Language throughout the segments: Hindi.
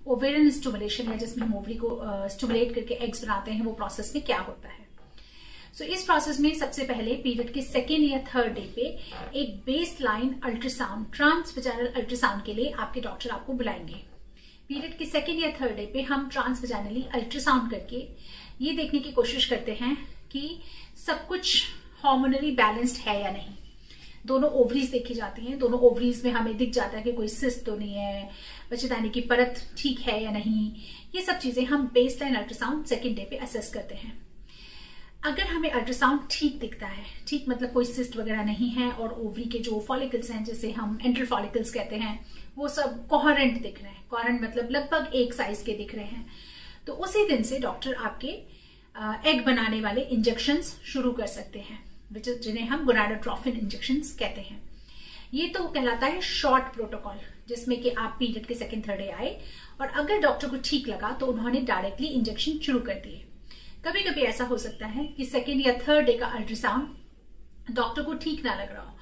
ओवेरियन स्टिमुलेशन है, जिसमें हम ओवरी को स्टिमुलेट करके एग्स बनाते हैं, वो प्रोसेस में क्या होता है। सो इस प्रोसेस में सबसे पहले पीरियड के सेकेंड या थर्ड डे पे एक base line ultrasound, transvaginal ultrasound के लिए आपके डॉक्टर आपको बुलाएंगे। पीरियड के सेकेंड या थर्ड डे पे हम ट्रांसवेजाइनली अल्ट्रासाउंड करके ये देखने की कोशिश करते हैं कि सब कुछ हार्मोनली बैलेंस्ड है या नहीं। दोनों ओवरीज देखी जाती हैं, दोनों ओवरीज में हमें दिख जाता है कि कोई सिस्ट तो नहीं है, बच्चेदानी की परत ठीक है या नहीं। ये सब चीजें हम बेसलाइन अल्ट्रासाउंड सेकेंड डे पे असेस करते हैं। अगर हमें अल्ट्रासाउंड ठीक दिखता है, ठीक मतलब कोई सिस्ट वगैरह नहीं है और ओवरी के जो फॉलिकल्स हैं, जैसे हम एंट्रल फॉलिकल्स कहते हैं, वो सब कोहेरेंट दिख रहे हैं। कोहेरेंट मतलब लगभग एक साइज के दिख रहे हैं, तो उसी दिन से डॉक्टर आपके एग बनाने वाले इंजेक्शंस शुरू कर सकते हैं, जिन्हें हम गोनाडोट्रोफिन इंजेक्शंस कहते हैं। ये तो कहलाता है शॉर्ट प्रोटोकॉल, जिसमें कि आप पीरियड के सेकेंड थर्ड डे आए और अगर डॉक्टर को ठीक लगा तो उन्होंने डायरेक्टली इंजेक्शन शुरू कर दिए। कभी कभी ऐसा हो सकता है कि सेकेंड या थर्ड डे का अल्ट्रासाउंड डॉक्टर को ठीक ना लग रहा हो।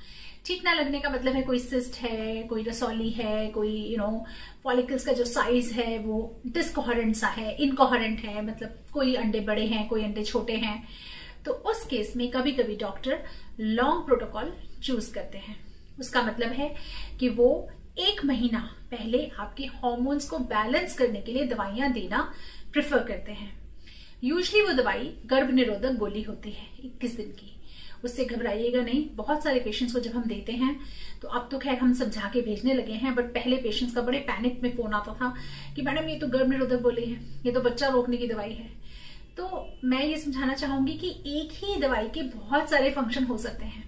ठीक ना लगने का मतलब है कोई सिस्ट है, कोई रसौली है, कोई फॉलिकल्स का जो साइज है वो डिसकोहेरेंट सा है, इनकोहेरेंट है, मतलब कोई अंडे बड़े हैं, कोई अंडे छोटे हैं। तो उस केस में कभी कभी डॉक्टर लॉन्ग प्रोटोकॉल चूज करते हैं। उसका मतलब है कि वो 1 महीना पहले आपके हार्मोन्स को बैलेंस करने के लिए दवाइयां देना प्रेफर करते हैं। यूजली वो दवाई गर्भ निरोधक गोली होती है 21 दिन की। उससे घबराइएगा नहीं। बहुत सारे पेशेंट्स को जब हम देते हैं तो अब तो खैर हम समझा के भेजने लगे हैं, बट पहले पेशेंट्स का बड़े पैनिक में फोन आता था कि मैडम ये तो गर्भ निरोधक गोली है, ये तो बच्चा रोकने की दवाई है। तो मैं ये समझाना चाहूंगी कि एक ही दवाई के बहुत सारे फंक्शन हो सकते हैं।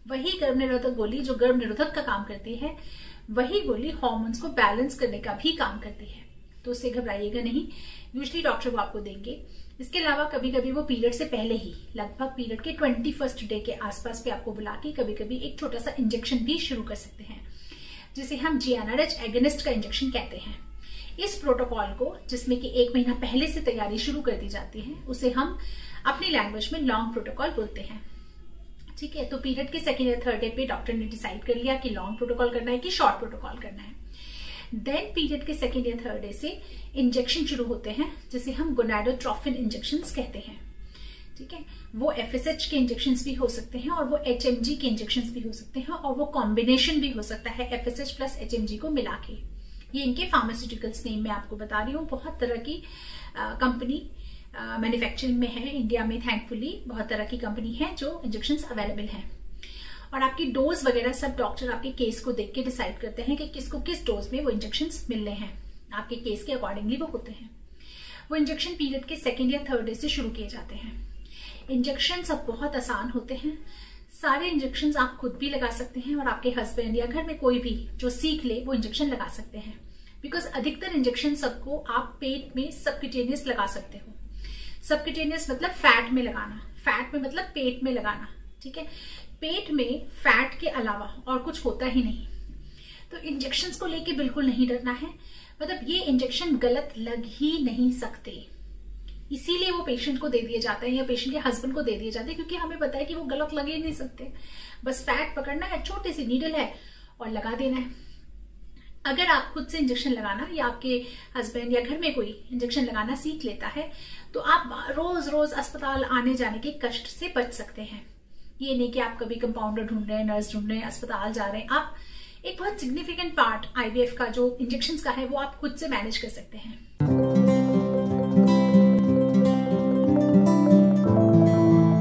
वही गर्भ निरोधक गोली जो गर्भ निरोधक का काम करती है, वही गोली हार्मोन्स को बैलेंस करने का भी काम करती है। तो उससे घबराइएगा नहीं, यूजली डॉक्टर वो आपको देंगे। इसके अलावा कभी कभी वो पीरियड से पहले ही, लगभग पीरियड के 21st डे के आसपास पे आपको बुला के कभी कभी एक छोटा सा इंजेक्शन भी शुरू कर सकते हैं, जिसे हम GnRH एगनिस्ट का इंजेक्शन कहते हैं। इस प्रोटोकॉल को, जिसमें कि 1 महीना पहले से तैयारी शुरू कर दी जाती है, उसे हम अपनी लैंग्वेज में लॉन्ग प्रोटोकॉल बोलते हैं। ठीक है, तो पीरियड के सेकेंड या थर्ड डे पे डॉक्टर ने डिसाइड कर लिया कि लॉन्ग प्रोटोकॉल करना है कि शॉर्ट प्रोटोकॉल करना है। देन पीरियड के सेकेंड या थर्ड डे से इंजेक्शन शुरू होते हैं, जिसे हम गोनाडोट्रोफिन इंजेक्शंस कहते हैं। ठीक है, वो FSH के इंजेक्शंस भी हो सकते हैं और वो HMG के इंजेक्शंस भी हो सकते हैं, और वो कॉम्बिनेशन भी हो सकता है FSH प्लस HMG को मिला के। ये इनके फार्मास्यूटिकल्स नेम मैं आपको बता रही हूँ। बहुत तरह की कंपनी मैन्युफैक्चरिंग में है इंडिया में, थैंकफुली बहुत तरह की कंपनी है जो इंजेक्शंस अवेलेबल हैं। और आपकी डोज वगैरह सब डॉक्टर आपके केस को देख के डिसाइड करते हैं कि किसको किस डोज में वो इंजेक्शंस मिलने हैं। आपके केस के अकॉर्डिंगली वो होते हैं। वो इंजेक्शन पीरियड के सेकेंड या थर्ड डे से शुरू किए जाते हैं। इंजेक्शन सब बहुत आसान होते हैं। सारे इंजेक्शन आप खुद भी लगा सकते हैं और आपके हस्बैंड या घर में कोई भी जो सीख ले वो इंजेक्शन लगा सकते हैं। बिकॉज अधिकतर इंजेक्शन सबको आप पेट में सबक्यूटेनियस लगा सकते हो। सबक्यूटेनियस मतलब फैट में लगाना, फैट में मतलब पेट में लगाना। ठीक है, पेट में फैट के अलावा और कुछ होता ही नहीं। तो इंजेक्शंस को लेके बिल्कुल नहीं डरना है। मतलब ये इंजेक्शन गलत लग ही नहीं सकते, इसीलिए वो पेशेंट को दे दिए जाते हैं या पेशेंट के हस्बैंड को दे दिए जाते हैं, क्योंकि हमें पता है कि वो गलत लग ही नहीं सकते। बस फैट पकड़ना है, छोटी सी नीडल है और लगा देना है। अगर आप खुद से इंजेक्शन लगाना या आपके हस्बैंड या घर में कोई इंजेक्शन लगाना सीख लेता है तो आप रोज रोज अस्पताल आने जाने के कष्ट से बच सकते हैं। ये नहीं कि आप कभी कंपाउंडर ढूंढ रहे हैं, नर्स ढूंढ रहे हैं, अस्पताल जा रहे हैं। आप एक बहुत सिग्निफिकेंट पार्ट IVF का जो इंजेक्शंस का है वो आप खुद से मैनेज कर सकते हैं।